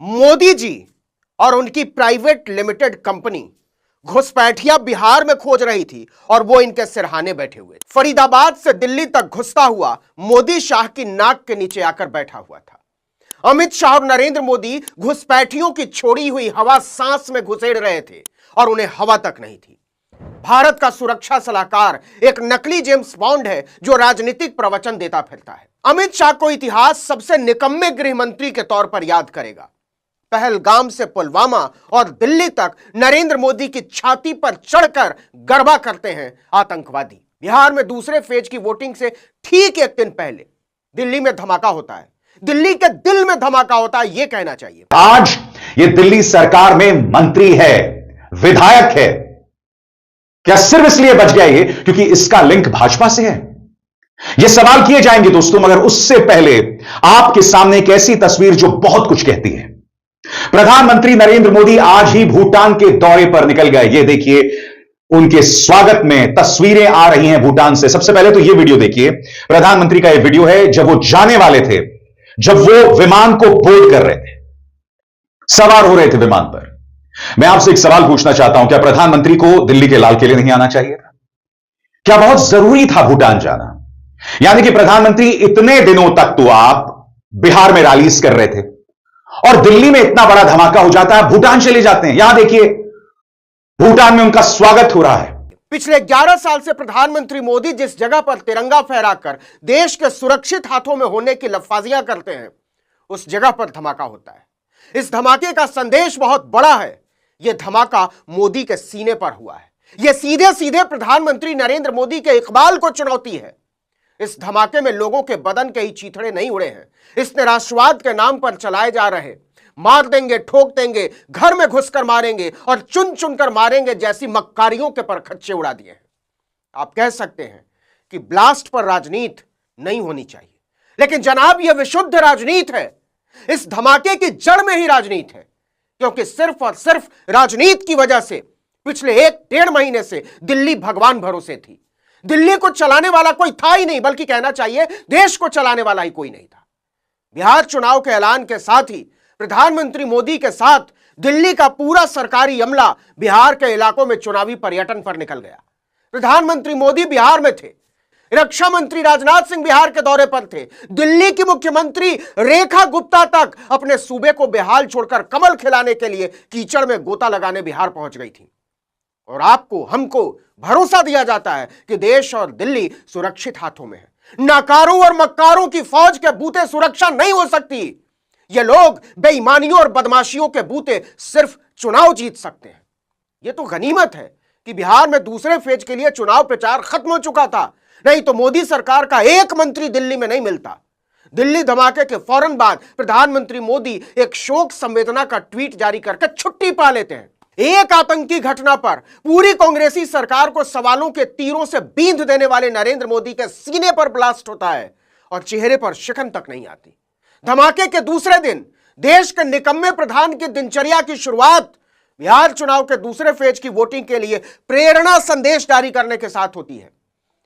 मोदी जी और उनकी private limited company घुसपैठिया Bihar में खोज रही थी और वो इनके सिरहाने बैठे हुए। फरीदाबाद से दिल्ली तक घुसता हुआ मोदी शाह की नाक के नीचे आकर बैठा हुआ था। अमित शाह और नरेंद्र मोदी घुसपैठियों की छोड़ी हुई हवा सांस में घुसेड़ रहे थे और उन्हें हवा तक नहीं थी। भारत का सुरक्षा सलाहकार एक नकली जेम्स बॉन्ड है जो राजनीतिक प्रवचन देता फिरता है। अमित शाह को इतिहास सबसे निकम्मे गृह मंत्री के तौर पर याद करेगा। पहलगाम से पुलवामा और दिल्ली तक नरेंद्र मोदी की छाती पर चढ़कर गरबा करते हैं आतंकवादी। बिहार में दूसरे फेज की वोटिंग से ठीक एक दिन पहले दिल्ली में धमाका होता है। दिल्ली के दिल में धमाका होता है, यह कहना चाहिए। आज ये दिल्ली सरकार में मंत्री है, विधायक है। क्या सिर्फ इसलिए बच गया ये क्योंकि इसका लिंक भाजपा से है? ये सवाल किए जाएंगे दोस्तों, मगर उससे पहले आपके सामने एक ऐसी तस्वीर जो बहुत कुछ कहती है। प्रधानमंत्री नरेंद्र मोदी आज ही भूटान के दौरे पर निकल गए। ये देखिए, उनके स्वागत में तस्वीरें आ रही हैं भूटान से। सबसे पहले तो ये वीडियो देखिए, प्रधानमंत्री का ये वीडियो है जब वो जाने वाले थे, जब वो विमान को बोर्ड कर रहे थे, सवार हो रहे थे विमान पर। मैं आपसे एक सवाल पूछना चाहता हूं, क्या प्रधानमंत्री को दिल्ली के लाल किले नहीं आना चाहिए था? क्या बहुत जरूरी था भूटान जाना? यानी कि प्रधानमंत्री, इतने दिनों तक तो आप बिहार में रैलीज कर रहे थे और दिल्ली में इतना बड़ा धमाका हो जाता है, भूटान चले जाते हैं। यहां देखिए, भूटान में उनका स्वागत हो रहा है। पिछले 11 साल से प्रधानमंत्री मोदी जिस जगह पर तिरंगा फहराकर देश के सुरक्षित हाथों में होने की लफ्फाजियां करते हैं, उस जगह पर धमाका होता है। इस धमाके का संदेश बहुत बड़ा है। यह धमाका मोदी के सीने पर हुआ है। यह सीधे सीधे प्रधानमंत्री नरेंद्र मोदी के इकबाल को चुनौती है। इस धमाके में लोगों के बदन के ही चीथड़े नहीं उड़े हैं। इसने राष्ट्रवाद के नाम पर चलाए जा रहे मार देंगे, ठोक देंगे, घर में घुसकर मारेंगे और चुन चुनकर मारेंगे जैसी मक्कारियों के परखच्चे उड़ा दिए हैं। आप कह सकते हैं कि ब्लास्ट पर राजनीति नहीं होनी चाहिए, लेकिन जनाब, यह विशुद्ध राजनीति है। इस धमाके की जड़ में ही राजनीति है, क्योंकि सिर्फ और सिर्फ राजनीति की वजह से पिछले 1-1.5 महीने से दिल्ली भगवान भरोसे थी। दिल्ली को चलाने वाला कोई था ही नहीं, बल्कि कहना चाहिए देश को चलाने वाला ही कोई नहीं था। बिहार चुनाव के ऐलान के साथ ही प्रधानमंत्री मोदी के साथ दिल्ली का पूरा सरकारी अमला बिहार के इलाकों में चुनावी पर्यटन पर निकल गया। प्रधानमंत्री मोदी बिहार में थे, रक्षा मंत्री राजनाथ सिंह बिहार के दौरे पर थे, दिल्ली की मुख्यमंत्री रेखा गुप्ता तक अपने सूबे को बेहाल छोड़कर कमल खिलाने के लिए कीचड़ में गोता लगाने बिहार पहुंच गई थी। और आपको, हमको भरोसा दिया जाता है कि देश और दिल्ली सुरक्षित हाथों में है। नाकारों और मक्कारों की फौज के बूते सुरक्षा नहीं हो सकती। ये लोग बेईमानियों और बदमाशियों के बूते सिर्फ चुनाव जीत सकते हैं। यह तो गनीमत है कि बिहार में दूसरे फेज के लिए चुनाव प्रचार खत्म हो चुका था, नहीं तो मोदी सरकार का एक मंत्री दिल्ली में नहीं मिलता। दिल्ली धमाके के फौरन बाद प्रधानमंत्री मोदी एक शोक संवेदना का ट्वीट जारी करके छुट्टी पा लेते हैं। एक आतंकी घटना पर पूरी कांग्रेसी सरकार को सवालों के तीरों से बींध देने वाले नरेंद्र मोदी के सीने पर ब्लास्ट होता है और चेहरे पर शिकन तक नहीं आती। धमाके के दूसरे दिन देश के निकम्मे प्रधान की दिनचर्या की शुरुआत बिहार चुनाव के दूसरे फेज की वोटिंग के लिए प्रेरणा संदेश जारी करने के साथ होती है।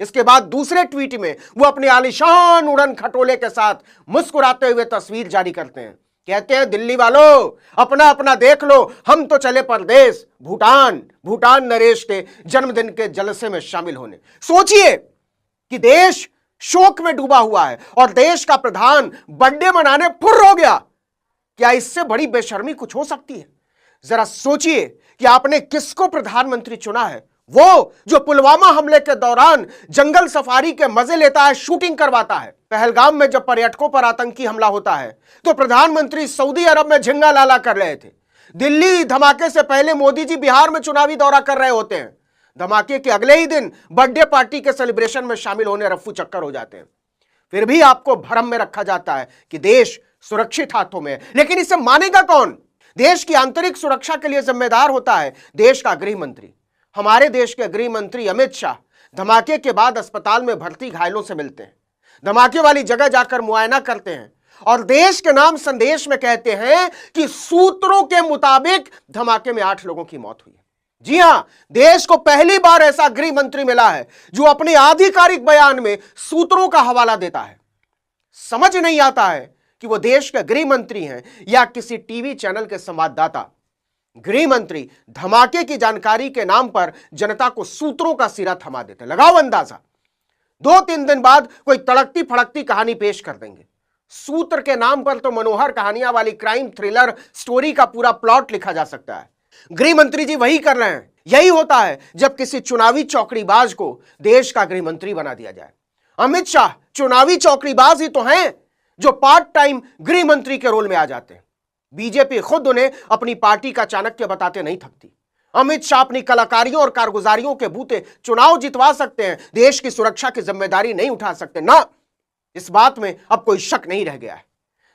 इसके बाद दूसरे ट्वीट में वो अपने आलिशान उड़न खटोले के साथ मुस्कुराते हुए तस्वीर जारी करते हैं। कहते हैं, दिल्ली वालों, अपना अपना देख लो, हम तो चले परदेश, भूटान नरेश के जन्मदिन के जलसे में शामिल होने। सोचिए कि देश शोक में डूबा हुआ है और देश का प्रधान बर्थडे मनाने फुर्र हो गया। क्या इससे बड़ी बेशर्मी कुछ हो सकती है? जरा सोचिए कि आपने किसको प्रधानमंत्री चुना है। वो जो पुलवामा हमले के दौरान जंगल सफारी के मजे लेता है, शूटिंग करवाता है। पहलगाम में जब पर्यटकों पर आतंकी हमला होता है तो प्रधानमंत्री सऊदी अरब में झिंगा लाला कर रहे थे। दिल्ली धमाके से पहले मोदी जी बिहार में चुनावी दौरा कर रहे होते हैं। धमाके के अगले ही दिन बर्थडे पार्टी के सेलिब्रेशन में शामिल होने रफ्फू चक्कर हो जाते हैं। फिर भी आपको भ्रम में रखा जाता है कि देश सुरक्षित हाथों में है। लेकिन इसे मानेगा कौन? देश की आंतरिक सुरक्षा के लिए जिम्मेदार होता है देश का गृह मंत्री। हमारे देश के गृह मंत्री अमित शाह धमाके के बाद अस्पताल में भर्ती घायलों से मिलते हैं, धमाके वाली जगह जाकर मुआयना करते हैं और देश के नाम संदेश में कहते हैं कि सूत्रों के मुताबिक धमाके में 8 लोगों की मौत हुई है। जी हां, देश को पहली बार ऐसा गृह मंत्री मिला है जो अपने आधिकारिक बयान में सूत्रों का हवाला देता है। समझ नहीं आता है कि वो देश के गृह मंत्री हैं या किसी टीवी चैनल के संवाददाता। गृह मंत्री धमाके की जानकारी के नाम पर जनता को सूत्रों का सिरा थमा देते। लगाओ अंदाजा, 2-3 दिन बाद कोई तड़कती फड़कती कहानी पेश कर देंगे। सूत्र के नाम पर तो मनोहर कहानियां वाली क्राइम थ्रिलर स्टोरी का पूरा प्लॉट लिखा जा सकता है। गृह मंत्री जी वही कर रहे हैं। यही होता है जब किसी चुनावी चौकड़ीबाज को देश का गृह मंत्री बना दिया जाए। अमित शाह चुनावी चौकड़ीबाज ही तो हैं जो पार्ट टाइम गृह मंत्री के रोल में आ जाते हैं। बीजेपी खुद उन्हें अपनी पार्टी का चाणक्य बताते नहीं थकती। अमित शाह अपनी कलाकारियों और कारगुजारियों के बूते चुनाव जितवा सकते हैं, देश की सुरक्षा की जिम्मेदारी नहीं उठा सकते ना। इस बात में अब कोई शक नहीं रह गया है।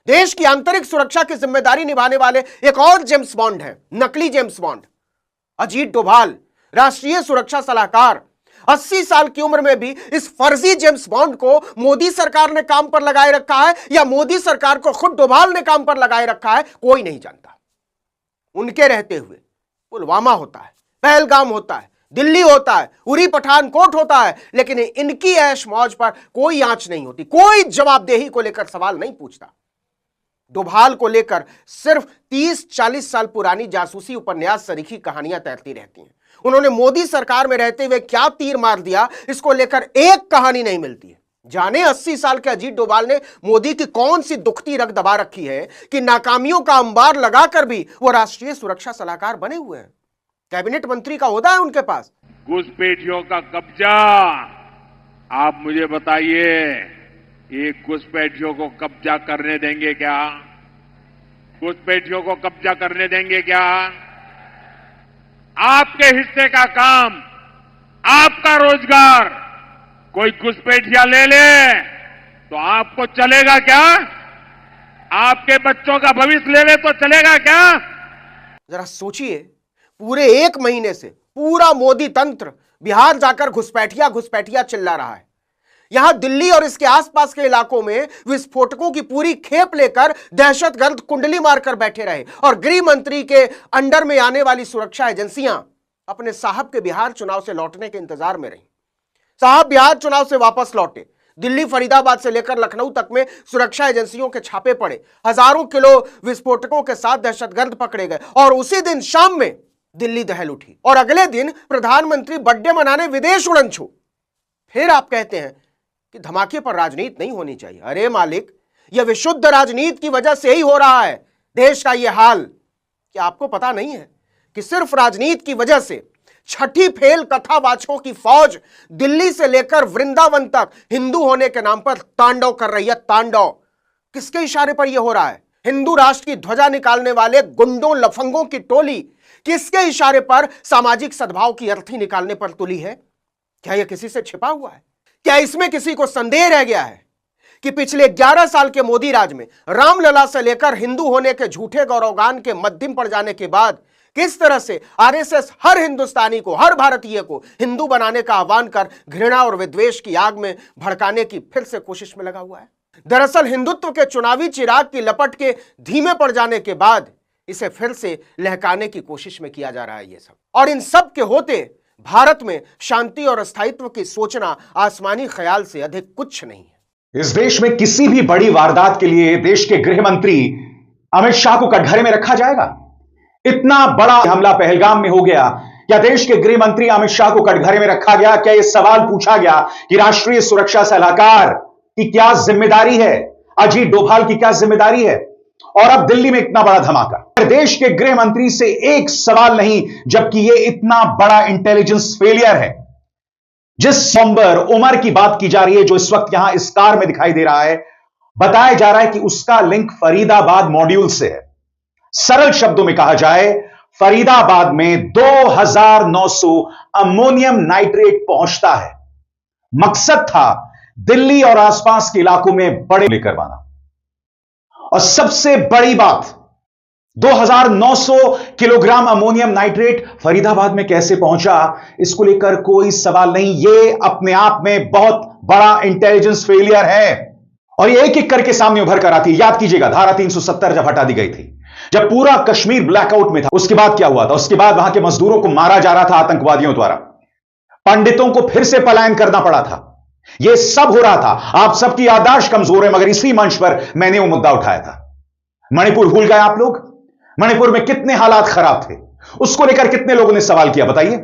देश की आंतरिक सुरक्षा की जिम्मेदारी निभाने वाले एक और जेम्स बॉन्ड हैं, नकली जेम्स बॉन्ड। अजीत डोभाल, राष्ट्रीय सुरक्षा सलाहकार, 80 साल की उम्र में भी इस फर्जी जेम्स बॉन्ड को मोदी सरकार ने काम पर लगाए रखा है या मोदी सरकार को खुद डोभाल ने काम पर लगाए रखा है, कोई नहीं जानता। उनके रहते हुए पुलवामा होता है, पहलगाम होता है, दिल्ली होता है, उरी पठानकोट होता है, लेकिन इनकी ऐश मौज पर कोई आंच नहीं होती। कोई जवाबदेही को लेकर सवाल नहीं पूछता। डोभाल को लेकर सिर्फ 30-40 साल पुरानी जासूसी उपन्यास सरीखी कहानियां तैरती रहती हैं। उन्होंने मोदी सरकार में रहते हुए क्या तीर मार दिया, इसको लेकर एक कहानी नहीं मिलती है। जाने 80 साल के अजीत डोभाल ने मोदी की कौन सी दुखती रग दबा रखी है कि नाकामियों का अंबार लगाकर भी वो राष्ट्रीय सुरक्षा सलाहकार बने हुए हैं। कैबिनेट मंत्री का ओहदा है उनके पास। घुसपैठियों का कब्जा, आप मुझे बताइए, ये घुसपैठियों को कब्जा करने देंगे क्या? घुसपैठियों को कब्जा करने देंगे क्या? आपके हिस्से का काम, आपका रोजगार कोई घुसपैठिया ले ले तो आपको चलेगा क्या? आपके बच्चों का भविष्य ले ले तो चलेगा क्या? जरा सोचिए, पूरे 1 महीने से पूरा मोदी तंत्र बिहार जाकर घुसपैठिया चिल्ला रहा है। यहां दिल्ली और इसके आसपास के इलाकों में विस्फोटकों की पूरी खेप लेकर दहशतगर्द कुंडली मारकर बैठे रहे और गृह मंत्री के अंडर में आने वाली सुरक्षा एजेंसियां अपने साहब के बिहार चुनाव से लौटने के इंतजार में रही। साहब बिहार चुनाव से वापस लौटे, दिल्ली फरीदाबाद से लेकर लखनऊ तक में सुरक्षा एजेंसियों के छापे पड़े, हजारों किलो विस्फोटकों के साथ दहशतगर्द पकड़े गए और उसी दिन शाम में दिल्ली दहल उठी और अगले दिन प्रधानमंत्री बर्थडे मनाने विदेश उड़न छू। फिर आप कहते हैं कि धमाके पर राजनीति नहीं होनी चाहिए। अरे मालिक, यह विशुद्ध राजनीति की वजह से ही हो रहा है देश का यह हाल। क्या आपको पता नहीं है कि सिर्फ राजनीति की वजह से छठी फेल कथावाचकों की फौज दिल्ली से लेकर वृंदावन तक हिंदू होने के नाम पर तांडव कर रही है। तांडव किसके इशारे पर यह हो रहा है? हिंदू राष्ट्र की ध्वजा निकालने वाले गुंडों लफंगों की टोली किसके इशारे पर सामाजिक सद्भाव की अर्थी निकालने पर तुली है? क्या यह किसी से छिपा हुआ है? क्या इसमें किसी को संदेह रह गया है कि पिछले 11 साल के मोदी राज में रामलला से लेकर हिंदू होने के झूठे गौरवगान के मध्यम पड़ जाने के बाद किस तरह से आरएसएस हर हिंदुस्तानी को, हर भारतीय को हिंदू बनाने का आह्वान कर घृणा और विद्वेष की आग में भड़काने की फिर से कोशिश में लगा हुआ है? दरअसल हिंदुत्व के चुनावी चिराग की लपट के धीमे पड़ जाने के बाद इसे फिर से लहकाने की कोशिश में किया जा रहा है ये सब। और इन सब के होते भारत में शांति और स्थायित्व की सोचना आसमानी ख्याल से अधिक कुछ नहीं है। इस देश में किसी भी बड़ी वारदात के लिए देश के गृह मंत्री अमित शाह को कटघरे में रखा जाएगा? इतना बड़ा हमला पहलगाम में हो गया, क्या देश के गृह मंत्री अमित शाह को कटघरे में रखा गया? क्या यह सवाल पूछा गया कि राष्ट्रीय सुरक्षा सलाहकार की क्या जिम्मेदारी है, अजीत डोभाल की क्या जिम्मेदारी है? और अब दिल्ली में इतना बड़ा धमाका, देश के गृह मंत्री से एक सवाल नहीं, जबकि यह इतना बड़ा इंटेलिजेंस फेलियर है। जिस नंबर उमर की बात की जा रही है, जो इस वक्त यहां इस कार में दिखाई दे रहा है, बताया जा रहा है कि उसका लिंक फरीदाबाद मॉड्यूल से है। सरल शब्दों में कहा जाए, फरीदाबाद में 2900 अमोनियम नाइट्रेट पहुंचता है। मकसद था दिल्ली और आसपास के इलाकों में बड़े लेकर आना। और सबसे बड़ी बात, 2900 किलोग्राम अमोनियम नाइट्रेट फरीदाबाद में कैसे पहुंचा, इसको लेकर कोई सवाल नहीं। यह अपने आप में बहुत बड़ा इंटेलिजेंस फेलियर है और यह एक एक करके सामने उभर कर आती है। याद कीजिएगा, धारा 370 जब हटा दी गई थी, जब पूरा कश्मीर ब्लैकआउट में था, उसके बाद क्या हुआ था? उसके बाद वहां के मजदूरों को मारा जा रहा था आतंकवादियों द्वारा, पंडितों को फिर से पलायन करना पड़ा था, यह सब हो रहा था। आप सबकी याददाश्त कमजोर है, मगर इसी मंच पर मैंने वो मुद्दा उठाया था। मणिपुर भूल गए आप लोग? मणिपुर में कितने हालात खराब थे, उसको लेकर कितने लोगों ने सवाल किया, बताइए।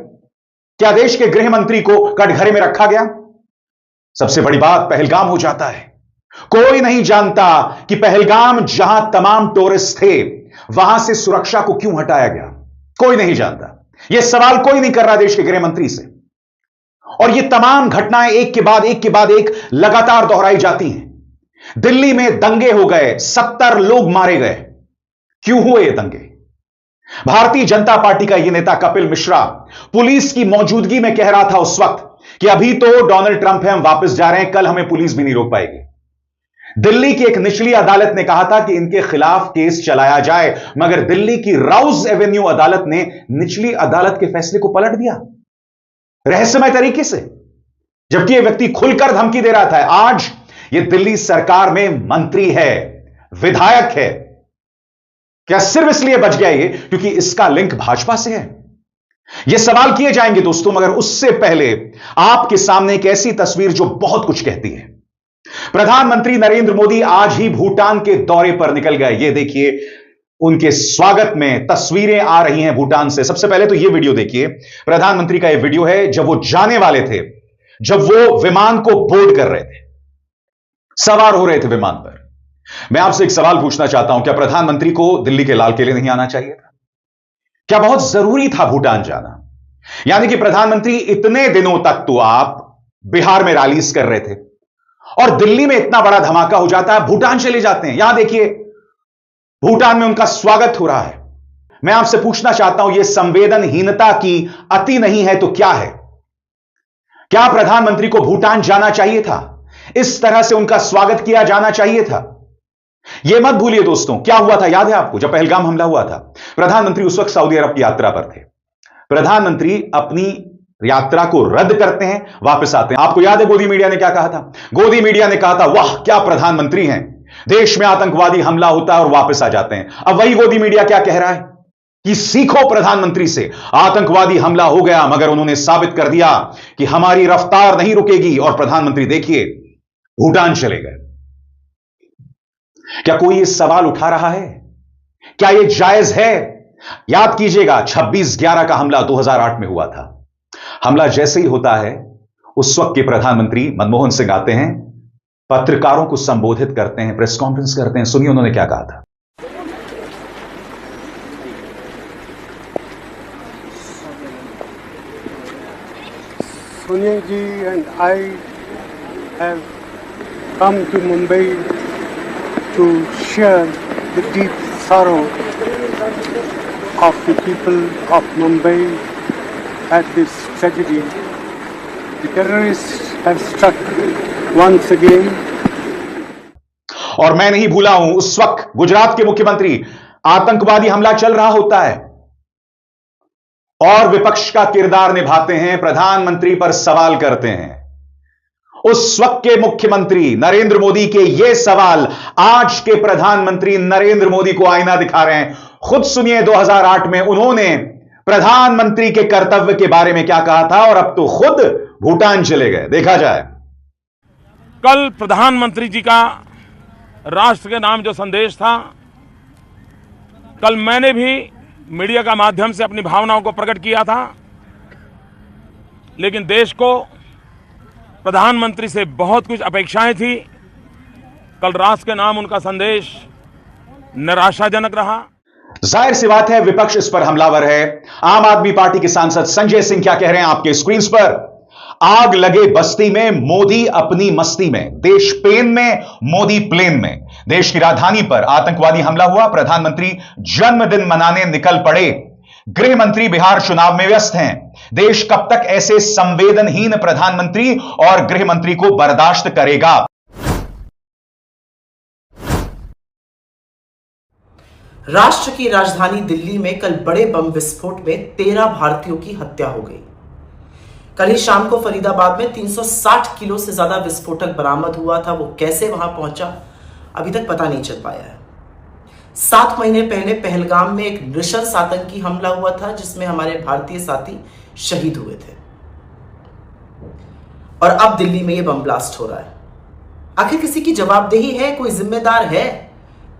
क्या देश के गृह मंत्री को कटघरे में रखा गया? सबसे बड़ी बात, पहलगाम हो जाता है। कोई नहीं जानता कि पहलगाम जहां तमाम टूरिस्ट थे, वहां से सुरक्षा को क्यों हटाया गया। कोई नहीं जानता। यह सवाल कोई नहीं कर रहा देश के गृह मंत्री से। और ये तमाम घटनाएं एक के बाद एक लगातार दोहराई जाती हैं। दिल्ली में दंगे हो गए, 70 लोग मारे गए। क्यों हुए ये दंगे? भारतीय जनता पार्टी का यह नेता कपिल मिश्रा पुलिस की मौजूदगी में कह रहा था उस वक्त कि अभी तो डोनाल्ड ट्रंप है, हम वापस जा रहे हैं, कल हमें पुलिस भी नहीं रोक पाएगी। दिल्ली की एक निचली अदालत ने कहा था कि इनके खिलाफ केस चलाया जाए, मगर दिल्ली की राउज एवेन्यू अदालत ने निचली अदालत के फैसले को पलट दिया रहस्यमय तरीके से, जबकि यह व्यक्ति खुलकर धमकी दे रहा था। आज यह दिल्ली सरकार में मंत्री है, विधायक है। क्या सिर्फ इसलिए बच गया ये क्योंकि इसका लिंक भाजपा से है? ये सवाल किए जाएंगे दोस्तों, मगर उससे पहले आपके सामने एक ऐसी तस्वीर जो बहुत कुछ कहती है। प्रधानमंत्री नरेंद्र मोदी आज ही भूटान के दौरे पर निकल गए। ये देखिए, उनके स्वागत में तस्वीरें आ रही हैं भूटान से। सबसे पहले तो ये वीडियो देखिए, प्रधानमंत्री का ये वीडियो है जब वो जाने वाले थे, जब वो विमान को बोर्ड कर रहे थे, सवार हो रहे थे विमान पर। मैं आपसे एक सवाल पूछना चाहता हूं, क्या प्रधानमंत्री को दिल्ली के लाल किले नहीं आना चाहिए था? क्या बहुत जरूरी था भूटान जाना? यानी कि प्रधानमंत्री, इतने दिनों तक तो आप बिहार में रैलीज कर रहे थे और दिल्ली में इतना बड़ा धमाका हो जाता है, भूटान चले जाते हैं। यहां देखिए, भूटान में उनका स्वागत हो रहा है। मैं आपसे पूछना चाहता हूं, यह संवेदनहीनता की अति नहीं है तो क्या है? क्या प्रधानमंत्री को भूटान जाना चाहिए था? इस तरह से उनका स्वागत किया जाना चाहिए था? यह मत भूलिए दोस्तों, क्या हुआ था याद है आपको? जब पहलगाम हमला हुआ था, प्रधानमंत्री उस वक्त सऊदी अरब की यात्रा पर थे। प्रधानमंत्री अपनी यात्रा को रद्द करते हैं, वापस आते हैं। आपको याद है गोदी मीडिया ने क्या कहा था? गोदी मीडिया ने कहा था, वाह क्या प्रधानमंत्री हैं, देश में आतंकवादी हमला होता है और वापस आ जाते हैं। अब वही गोदी मीडिया क्या कह रहा है कि सीखो प्रधानमंत्री से, आतंकवादी हमला हो गया मगर उन्होंने साबित कर दिया कि हमारी रफ्तार नहीं रुकेगी, और प्रधानमंत्री देखिए भूटान चले गए। क्या कोई यह सवाल उठा रहा है? क्या यह जायज है? याद कीजिएगा 26/11 का हमला 2008 में हुआ था। हमला जैसे ही होता है, उस वक्त के प्रधानमंत्री मनमोहन सिंह आते हैं, पत्रकारों को संबोधित करते हैं, प्रेस कॉन्फ्रेंस करते हैं। सुनिए उन्होंने क्या कहा था। Sonia ji and I have come to Mumbai to share the deep sorrow of the people of Mumbai at this tragedy. The terrorists have struck once again. और मैं नहीं भूला हूं, उस वक्त गुजरात के मुख्यमंत्री, आतंकवादी हमला चल रहा होता है और विपक्ष का किरदार निभाते हैं, प्रधानमंत्री पर सवाल करते हैं। उस वक्त के मुख्यमंत्री नरेंद्र मोदी के ये सवाल आज के प्रधानमंत्री नरेंद्र मोदी को आईना दिखा रहे हैं। खुद सुनिए 2008 में उन्होंने प्रधानमंत्री के कर्तव्य के बारे में क्या कहा था, और अब तो खुद भूटान चले गए। देखा जाए। कल प्रधानमंत्री जी का राष्ट्र के नाम जो संदेश था, कल मैंने भी मीडिया का माध्यम से अपनी भावनाओं को प्रकट किया था, लेकिन देश को प्रधानमंत्री से बहुत कुछ अपेक्षाएं थी। कल राष्ट्र के नाम उनका संदेश निराशाजनक रहा। जाहिर सी बात है विपक्ष इस पर हमलावर है। आम आदमी पार्टी के सांसद संजय सिंह क्या कह रहे हैं आपके स्क्रीन पर? आग लगे बस्ती में, मोदी अपनी मस्ती में। देश पेन में, मोदी प्लेन में। देश की राजधानी पर आतंकवादी हमला हुआ, प्रधानमंत्री जन्मदिन मनाने निकल पड़े। गृह मंत्री बिहार चुनाव में व्यस्त हैं। देश कब तक ऐसे संवेदनहीन प्रधानमंत्री और गृह मंत्री को बर्दाश्त करेगा? राष्ट्र की राजधानी दिल्ली में कल बड़े बम विस्फोट में 13 भारतीयों की हत्या हो गई। कल ही शाम को फरीदाबाद में 360 किलो से ज्यादा विस्फोटक बरामद हुआ था। वो कैसे वहां पहुंचा, अभी तक पता नहीं चल पाया है। 7 महीने पहले पहलगाम में एक नृशंस आतंकी हमला हुआ था, जिसमें हमारे भारतीय साथी शहीद हुए थे। और अब दिल्ली में यह बम ब्लास्ट हो रहा है। आखिर किसी की जवाबदेही है? कोई जिम्मेदार है?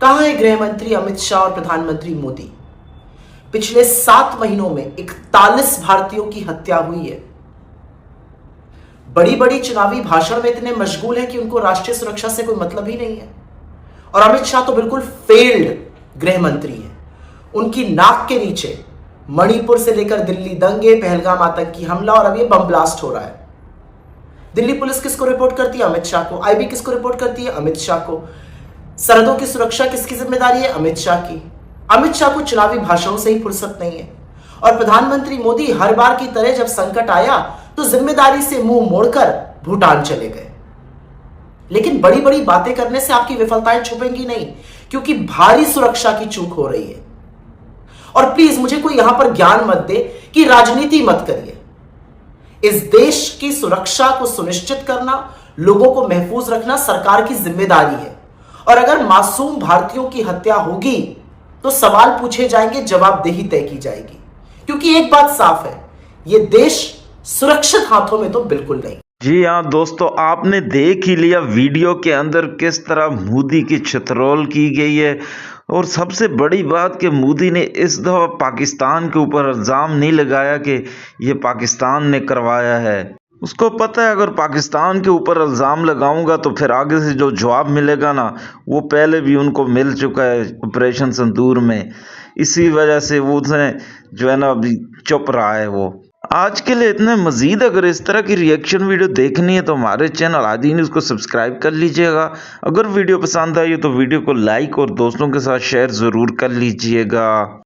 कहां है गृह मंत्री अमित शाह और प्रधानमंत्री मोदी? पिछले 7 महीनों में 41 भारतीयों की हत्या हुई है। बड़ी बड़ी चुनावी भाषण में इतने मशगूल हैं कि उनको राष्ट्रीय सुरक्षा से कोई मतलब ही नहीं है। और अमित शाह तो बिल्कुल फेल्ड गृह मंत्री है। उनकी नाक के नीचे मणिपुर से लेकर दिल्ली दंगे, पहलगाम आतंकी हमला और अब ये बम ब्लास्ट हो रहा है। दिल्ली पुलिस किसको रिपोर्ट करती है? अमित शाह को। आईबी किसको रिपोर्ट करती है? अमित शाह को। सरहदों की सुरक्षा किसकी जिम्मेदारी है? अमित शाह की। अमित शाह को चुनावी भाषणों से ही फुर्सत नहीं है। और प्रधानमंत्री मोदी हर बार की तरह जब संकट आया तो जिम्मेदारी से मुंह मोड़कर भूटान चले गए। लेकिन बड़ी बड़ी बातें करने से आपकी विफलताएं छुपेंगी नहीं, क्योंकि भारी सुरक्षा की चूक हो रही है। और प्लीज मुझे कोई यहां पर ज्ञान मत दे कि राजनीति मत करिए। इस देश की सुरक्षा को सुनिश्चित करना, लोगों को महफूज रखना सरकार की जिम्मेदारी है। और अगर मासूम भारतीयों की हत्या होगी तो सवाल पूछे जाएंगे, जवाबदेही तय की जाएगी। क्योंकि एक बात साफ है, यह देश सुरक्षित हाथों में तो बिल्कुल नहीं। जी हाँ दोस्तों, आपने देख ही लिया वीडियो के अंदर किस तरह मोदी की छितरौल की गई है। और सबसे बड़ी बात कि मोदी ने इस दफा पाकिस्तान के ऊपर इल्ज़ाम नहीं लगाया कि ये पाकिस्तान ने करवाया है। उसको पता है अगर पाकिस्तान के ऊपर इल्ज़ाम लगाऊंगा तो फिर आगे से जो जवाब मिलेगा ना, वो पहले भी उनको मिल चुका है ऑपरेशन सिंदूर में। इसी वजह से वो उसने जो है ना अभी चुप रहा है। वो आज के लिए इतने। मजीद अगर इस तरह की रिएक्शन वीडियो देखनी है तो हमारे चैनल आदि न्यूज़ को सब्सक्राइब कर लीजिएगा। अगर वीडियो पसंद आई तो वीडियो को लाइक और दोस्तों के साथ शेयर ज़रूर कर लीजिएगा।